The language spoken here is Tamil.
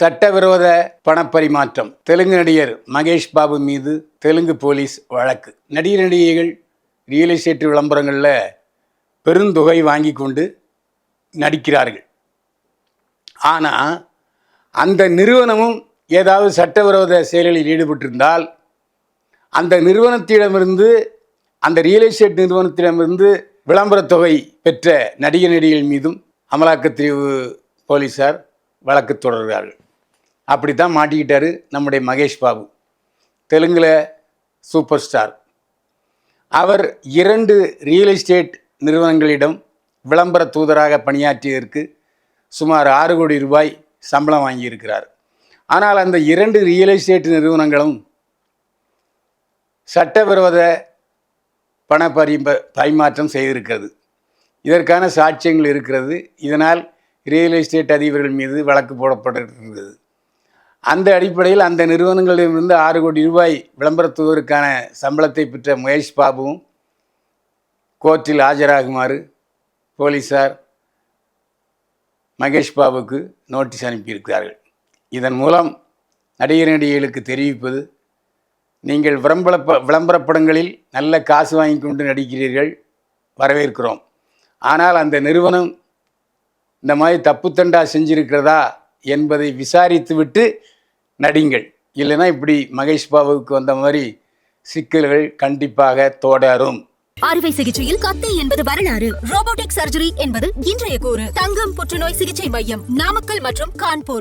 சட்டவிரோத பணப்பரிமாற்றம். தெலுங்கு நடிகர் மகேஷ் பாபு மீது தெலுங்கு போலீஸ் வழக்கு. நடிகைகள் ரியல் எஸ்டேட் விளம்பரங்களில் பெருந்தொகை வாங்கி கொண்டு நடிக்கிறார்கள். ஆனால் அந்த நிறுவனமும் ஏதாவது சட்டவிரோத செயல்களில் ஈடுபட்டிருந்தால் அந்த நிறுவனத்திடமிருந்து, அந்த ரியல் எஸ்டேட் நிறுவனத்திடமிருந்து விளம்பர தொகை பெற்ற நடிகைகள் மீதும் அமலாக்கப்பிரிவு போலீஸார் வழக்கு தொடர்கிறார்கள். அப்படி தான் மாட்டிக்கிட்டார் நம்முடைய மகேஷ் பாபு, தெலுங்கில் சூப்பர் ஸ்டார். அவர் 2 ரியல் எஸ்டேட் நிறுவனங்களிடம் விளம்பர தூதராக பணியாற்றியதற்கு சுமார் 6 கோடி ரூபாய் சம்பளம் வாங்கியிருக்கிறார். ஆனால் அந்த 2 ரியல் எஸ்டேட் நிறுவனங்களும் சட்டவிரோத பண பரிமாற்றம் செய்திருக்கிறது. இதற்கான சாட்சியங்கள் இருக்கிறது. இதனால் ரியல் எஸ்டேட் அதிபர்கள் மீது வழக்கு போடப்பட்டிருக்கிறது. அந்த அடிப்படையில் அந்த நிறுவனங்களிலிருந்து 6 கோடி ரூபாய் விளம்பரத்துவதற்கான சம்பளத்தை பெற்ற மகேஷ் பாபுவும் கோர்ட்டில் ஆஜராகுமாறு போலீஸார் மகேஷ் பாபுக்கு நோட்டீஸ் அனுப்பியிருக்கிறார்கள். இதன் மூலம் நடிகர்களுக்கு தெரிவிப்பது, நீங்கள் விளம்பரப்படங்களில் நல்ல காசு வாங்கி கொண்டு நடிக்கிறீர்கள், வரவேற்கிறோம். ஆனால் அந்த நிறுவனம் இந்த மாதிரி தப்புத்தண்டா செஞ்சிருக்கிறதா என்பதை விசாரித்துவிட்டு நடிங்கள். இல்லைன்னா இப்படி மகேஷ் பாபுவுக்கு வந்த மாதிரி சிக்கல்கள் கண்டிப்பாக தொடரும். அறுவை சிகிச்சையில் கத்தை என்பது வரலாறு, ரோபோட்டிக் சர்ஜரி என்பது இன்றைய கூறு. தங்கம் புற்றுநோய் சிகிச்சை மையம், நாமக்கல் மற்றும் கான்பூர்.